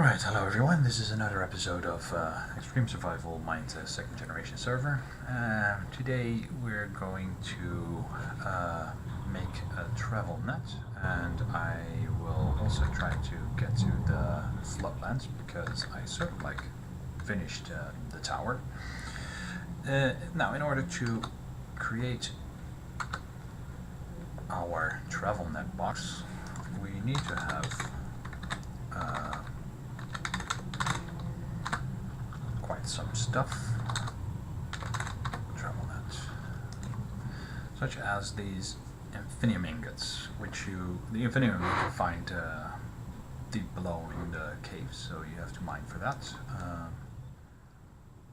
Alright, hello everyone, this is another episode of Extreme Survival Minetest second generation server. Today we're going to make a Travelnet, and I will also try to get to the Floatlands because I sort of like finished the tower. Now, in order to create our Travelnet box, we need to have quite some stuff. Travelnet, such as these infinium ingots, which the infinium you can find deep below in the caves, so you have to mine for that.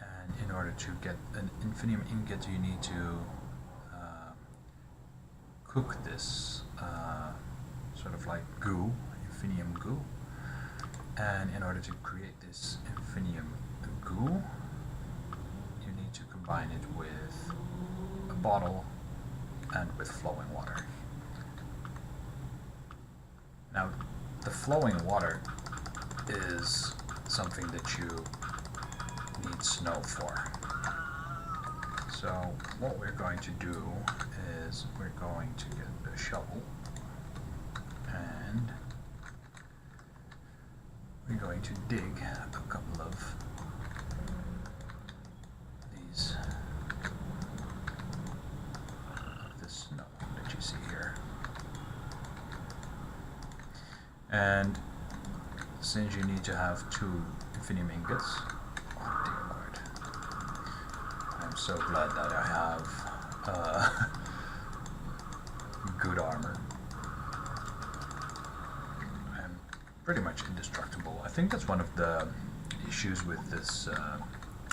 And in order to get an infinium ingot, you need to cook this sort of like goo, infinium goo. And in order to create this infinium goo, you need to combine it with a bottle and with flowing water. Now, the flowing water is something that you need snow for. So what we're going to do is we're going to get a shovel and we're going to dig a couple of these this snow that you see here. And since you need to have 2 infinium ingots, oh dear lord, I'm so glad that I have good armor. I'm pretty much indestructible. I think that's one of the issues with this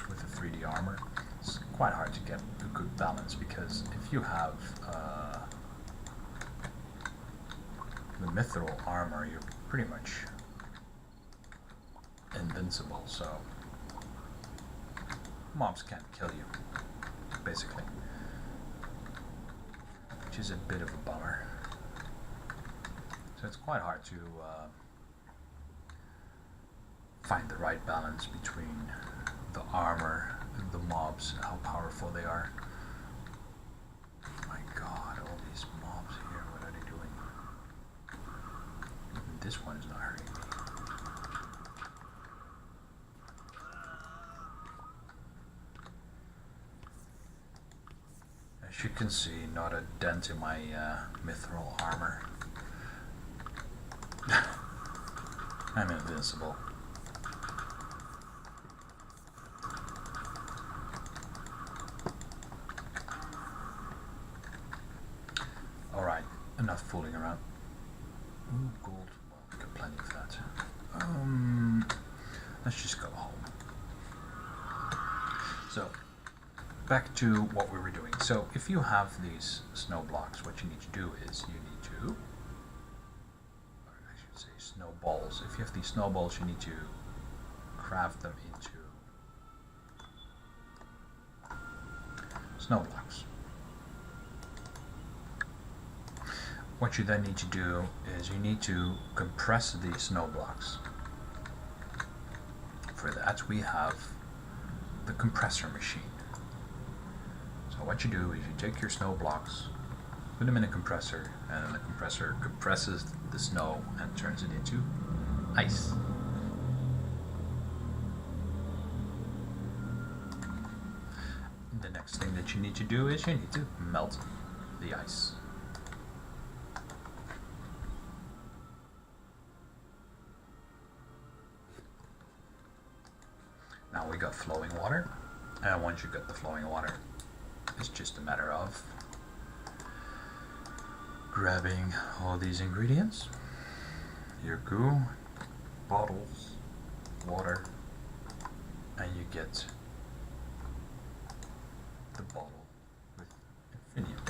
with the 3D armor. It's quite hard to get a good balance, because if you have the mithril armor, you're pretty much invincible, so mobs can't kill you, basically, which is a bit of a bummer. So it's quite hard to find the right balance between the armor and the mobs, how powerful they are. Oh my god, all these mobs here, what are they doing? Even this one is not hurting me. As you can see, not a dent in my mithril armor. I'm invincible. Alright, enough fooling around. Ooh, gold. Well, we got plenty of that. Let's just go home. So, back to what we were doing. So, if you have these snow blocks, what you need to do is you need to, or I should say snowballs. If you have these snowballs, you need to craft them into snow blocks. What you then need to do is you need to compress these snow blocks. For that, we have the compressor machine. So what you do is you take your snow blocks, put them in a compressor, and then the compressor compresses the snow and turns it into ice. The next thing that you need to do is you need to melt the ice. Now we got flowing water, and once you get the flowing water, it's just a matter of grabbing all these ingredients, your goo, bottles, water, and you get the bottle with infinium.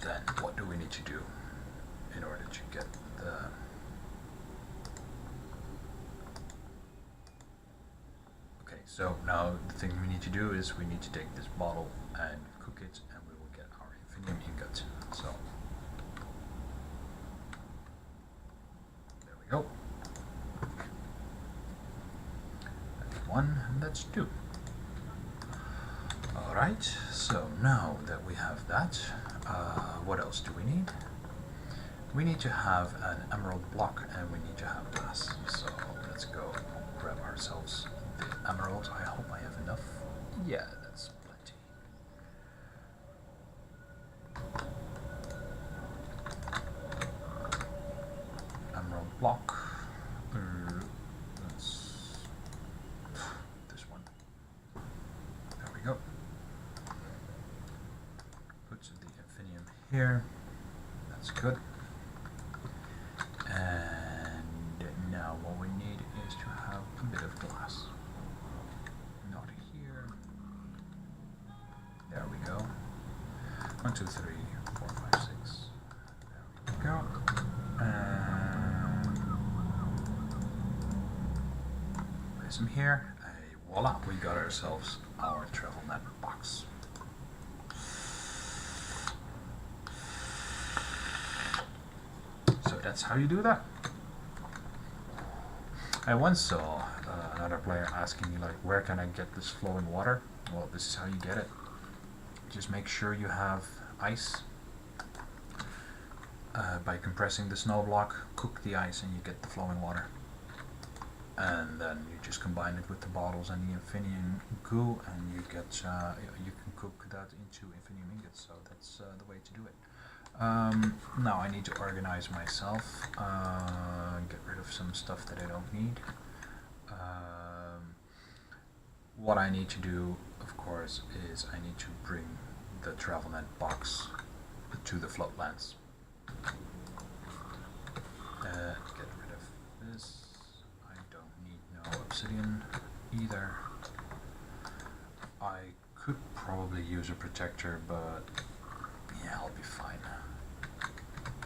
Then what do we need to do in order to get the So now the thing we need to do is we need to take this bottle and cook it, and we will get our infinium ingot. So there we go. 1, and that's 2. Alright, so now that we have that, what else do we need? We need to have an emerald block and we need to have glass. So let's go grab ourselves the emerald. I hope I have enough. Yeah, that's plenty. Emerald block. That's this one. There we go. Put the infinium here. That's good. And now what we need is to have a bit of glass. Not here. There we go. 1, 2, 3, 4, 5, 6. There we go. And place them here. Voila, we got ourselves our Travelnet box. So that's how you do that. I once saw another player asking me, like, where can I get this flowing water? Well, this is how you get it. Just make sure you have ice. By compressing the snow block, cook the ice and you get the flowing water. And then you just combine it with the bottles and the infinium goo, and you get you can cook that into infinium ingots. So that's the way to do it. Now I need to organize myself, get rid of some stuff that I don't need. What I need to do, of course, is I need to bring the Travelnet box to the Floatlands. Get rid of this. I don't need no obsidian either. I could probably use a protector, but yeah, I'll be fine.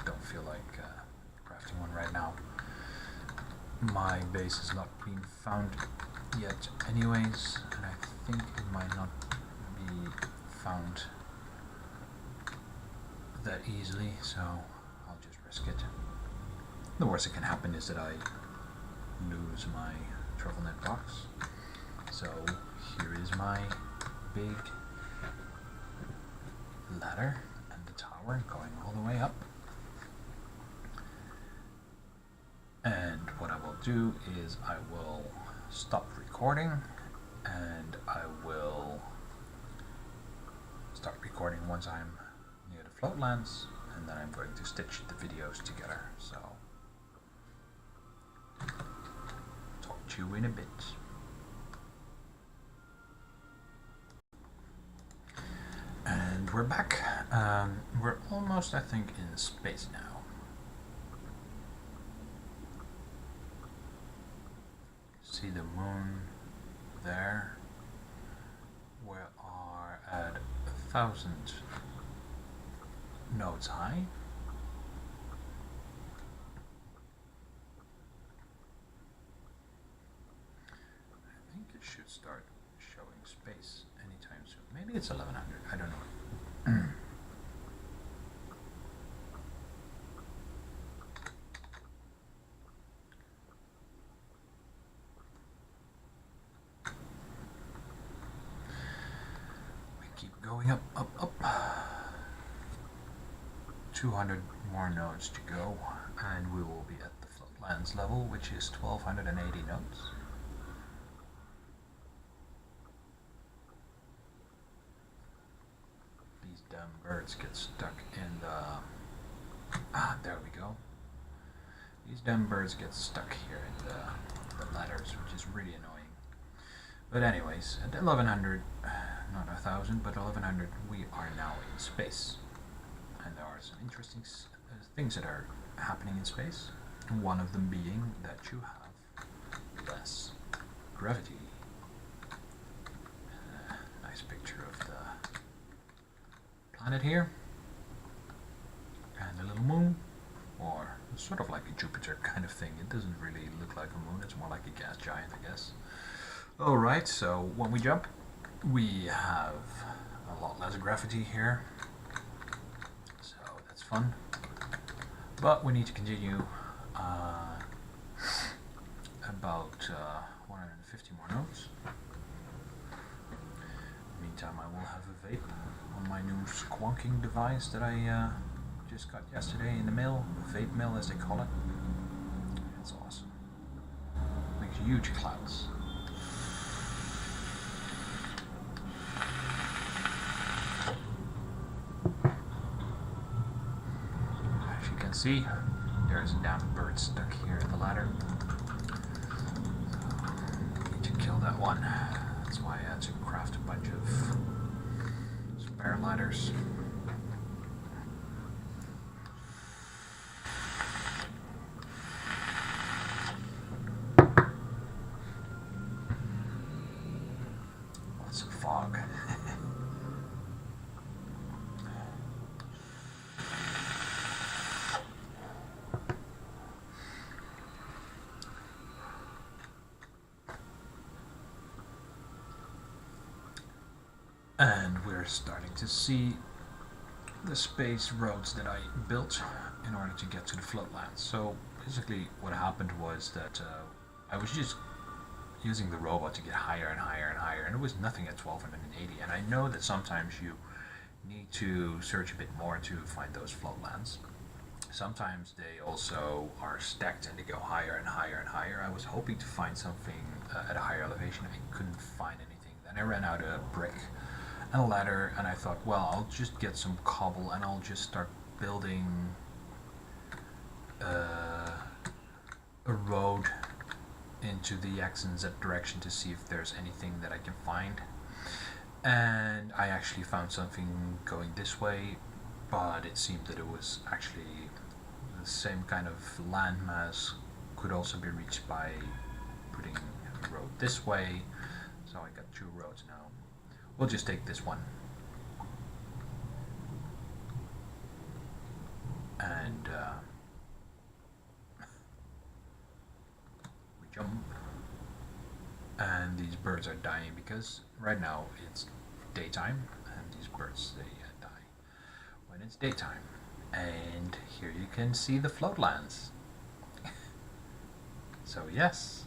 Don't feel like crafting one right now. My base has not been found yet anyways, and I think it might not be found that easily, so I'll just risk it. The worst that can happen is that I lose my Travelnet box. So here is my big ladder and the tower going all the way up. And what I will do is I will stop recording and I will start recording once I'm near the Floatlands, and then I'm going to stitch the videos together. So talk to you in a bit. And we're back. We're almost, I think, in space now. See the moon there. We are at 1,000 nodes high. I think it should start showing space anytime soon. Maybe it's 1100, I don't know. Going up, up, up. 200 more nodes to go, and we will be at the Floatlands level, which is 1,280 nodes. These damn birds get stuck in the... there we go. These damn birds get stuck here in the ladders, which is really annoying. But anyways, at 1100, not 1,000, but 1100, we are now in space. And there are some interesting things that are happening in space. One of them being that you have less gravity. Nice picture of the planet here. And a little moon, or sort of like a Jupiter kind of thing. It doesn't really look like a moon, it's more like a gas giant, I guess. Alright, so when we jump, we have a lot less gravity here, so that's fun. But we need to continue about 250 more nodes. Meantime, I will have a vape on my new squonking device that I just got yesterday in the mail. Vape mail, as they call it. It's awesome. Makes huge clouds. As you can see, there's a damn bird stuck here at the ladder. So, need to kill that one. That's why I had to craft a bunch of spare ladders. Lots of fog. And we're starting to see the space roads that I built in order to get to the Floatlands. So basically what happened was that I was just using the robot to get higher and higher and higher, and it was nothing at 1280. And I know that sometimes you need to search a bit more to find those Floatlands. Sometimes they also are stacked and they go higher and higher and higher. I was hoping to find something at a higher elevation. I couldn't find anything. Then I ran out of brick and a ladder, and I thought, well, I'll just get some cobble and I'll just start building a road into the X and Z direction to see if there's anything that I can find. And I actually found something going this way, but it seemed that it was actually the same kind of landmass could also be reached by putting a road this way. So I got two roads now. We'll just take this one. And we jump. And these birds are dying because right now it's daytime, and these birds, they die when it's daytime. And here you can see the Floatlands. So yes,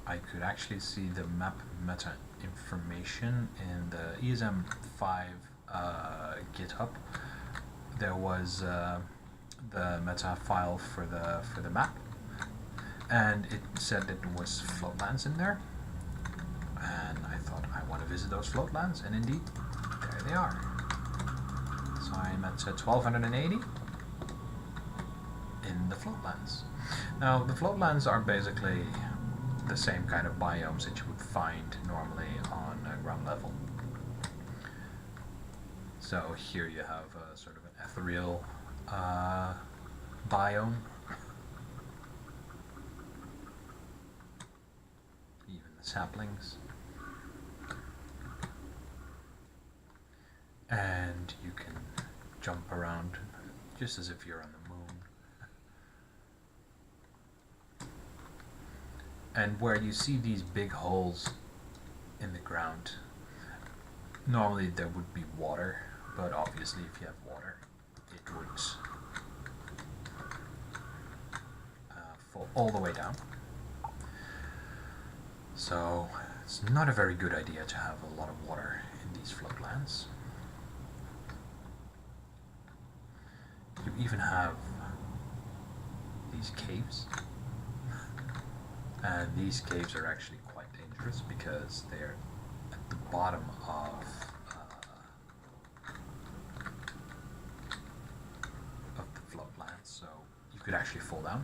I could actually see the map meta information in the ESM 5 GitHub. There was the meta file for the map, and it said that there was Floatlands in there. And I thought, I want to visit those Floatlands, and indeed, there they are. So I'm at 1280 in the Floatlands. Now, the Floatlands are basically the same kind of biomes that you would find normally on ground level. So here you have a sort of an ethereal biome. Even the saplings. And you can jump around just as if you're on the moon. And where you see these big holes in the ground, normally there would be water, but obviously if you have water, it would fall all the way down. So it's not a very good idea to have a lot of water in these Floatlands. You even have these caves. And these caves are actually quite dangerous because they're at the bottom of the Floatlands, so you could actually fall down.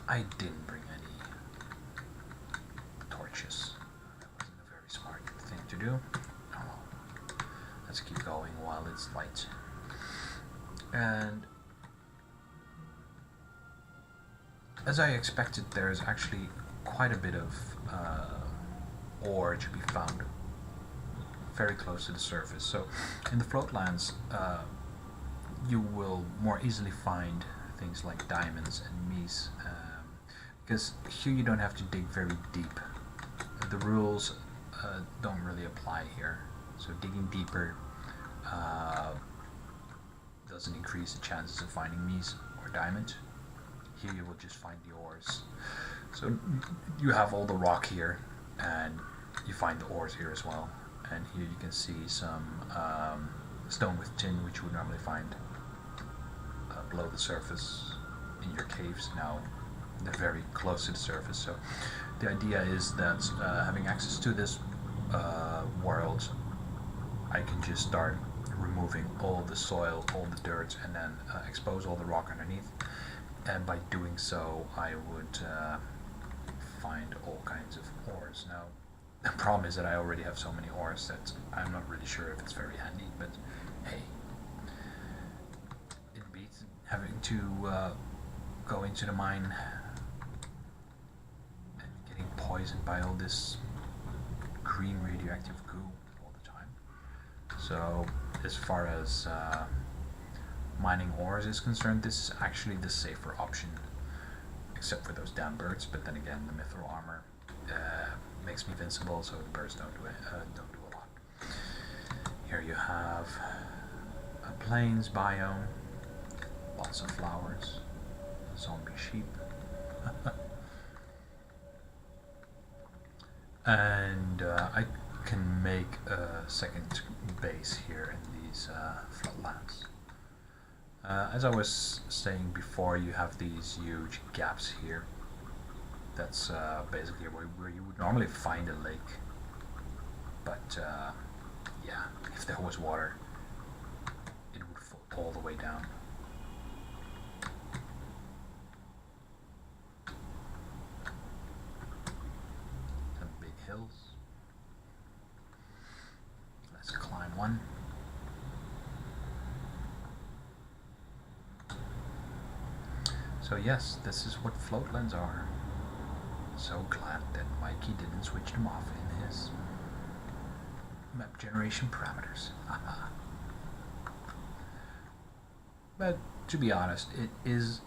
I didn't bring any torches. That wasn't a very smart thing to do. Oh well. Let's keep going while it's light. And as I expected, there's actually quite a bit of ore to be found very close to the surface. So in the Floatlands, you will more easily find things like diamonds and mies, because here you don't have to dig very deep. The rules don't really apply here, so digging deeper doesn't increase the chances of finding mies or diamond. Here you will just find the ores. So you have all the rock here, and you find the ores here as well. And here you can see some stone with tin, which you would normally find below the surface in your caves. Now they're very close to the surface, so the idea is that having access to this world, I can just start removing all the soil, all the dirt, and then expose all the rock underneath. And by doing so, I would find all kinds of ores. Now, the problem is that I already have so many ores that I'm not really sure if it's very handy, but hey, it beats having to go into the mine and getting poisoned by all this green radioactive goo all the time. So, as far as mining ores is concerned, this is actually the safer option, except for those damn birds. But then again, the mithril armor makes me invincible, so the birds don't do a lot. Here you have a plains biome, lots of flowers, zombie sheep, and I can make a second base here in these Floatlands. As I was saying before, you have these huge gaps here. That's basically where you would normally find a lake. But yeah, if there was water, it would fall all the way down. Some big hills. Let's climb one. So yes, this is what Floatlands are. So glad that Mikey didn't switch them off in his map generation parameters. But to be honest, it is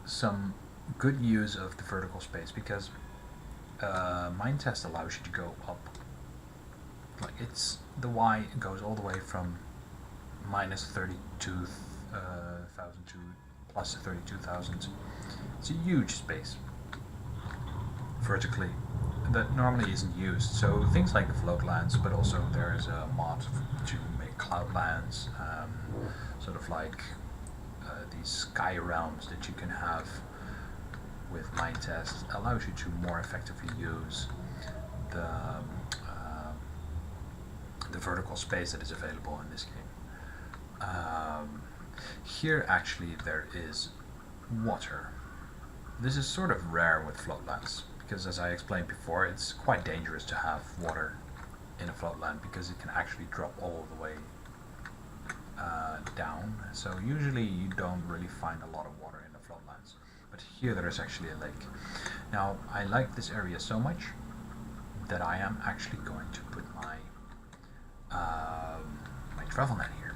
some good use of the vertical space, because Minetest allows you to go up. Like, it's the Y goes all the way from minus 32,000 to plus 32,000. It's a huge space vertically that normally isn't used. So things like Floatlands, but also there is a mod to make Cloudlands, sort of like these sky realms that you can have with Minetest, allows you to more effectively use the vertical space that is available in this game. Here actually there is water. This is sort of rare with Floatlands, because as I explained before, it's quite dangerous to have water in a Floatland, because it can actually drop all the way down. So usually you don't really find a lot of water in the Floatlands, but here there is actually a lake. Now I like this area so much that I am actually going to put my my Travelnet here,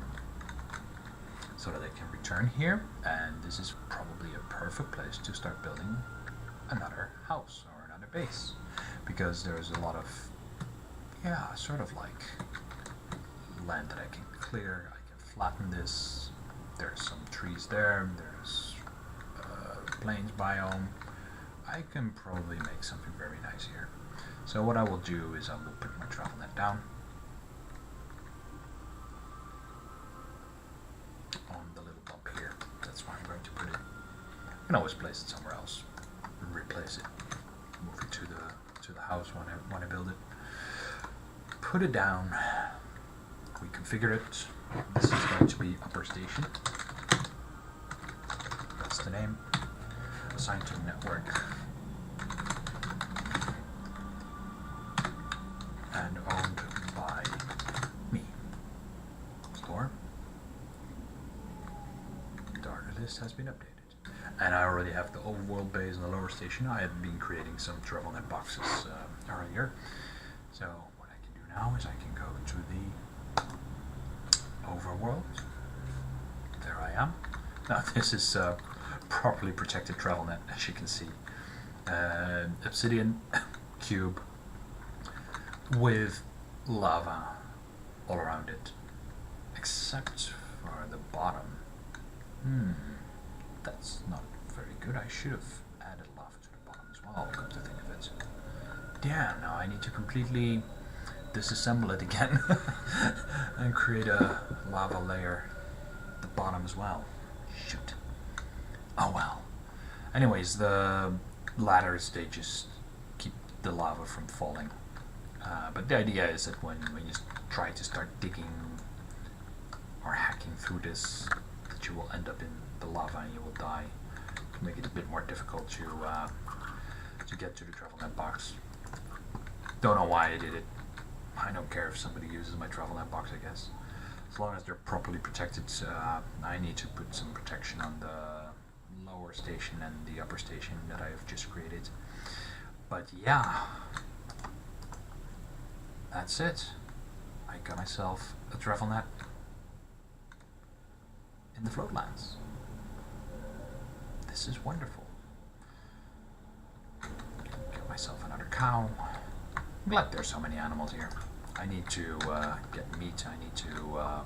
so that I can return here, and this is probably a perfect place to start building another house or another base, because there's a lot of, yeah, sort of like land that I can clear. I can flatten this. There's some trees there. There's plains biome. I can probably make something very nice here. So what I will do is I will put my Travelnet down on the little bump here. That's where I'm going to put it. I can always place it somewhere else, replace it, move it to the house when I build it. Put it down. We configure it. This is going to be upper station. That's the name. Assigned to the network. And owned by me. Store. Target list has been updated. And I already have the overworld base in the lower station. I had been creating some Travelnet boxes earlier. So what I can do now is I can go to the overworld. There I am. Now this is properly protected Travelnet, as you can see. Obsidian cube with lava all around it, except for the bottom. That's not very good. I should have added lava to the bottom as well. well, come to think of it. Damn, now I need to completely disassemble it again and create a lava layer at the bottom as well. Shoot. Oh well. Anyways, the ladders, they just keep the lava from falling. But the idea is that when you try to start digging or hacking through this, that you will end up in the lava and you will die, to make it a bit more difficult to get to the Travelnet box. Don't know why I did it. I don't care if somebody uses my Travelnet box, I guess. As long as they're properly protected. I need to put some protection on the lower station and the upper station that I have just created. But yeah, that's it. I got myself a Travelnet in the Floatlands. This is wonderful. Get myself another cow. I'm glad there's so many animals here. I need to get meat. I need to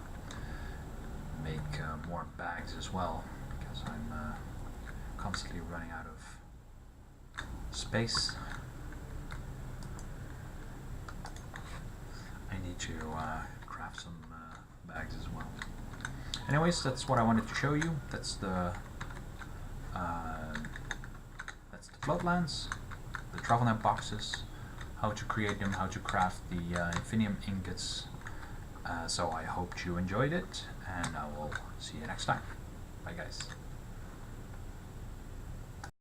make more bags as well, because I'm constantly running out of space. I need to craft some bags as well. Anyways, that's what I wanted to show you. That's the Floatlands, the Travelnet boxes, how to create them, how to craft the infinium ingots. So I hope you enjoyed it, and I will see you next time. Bye guys.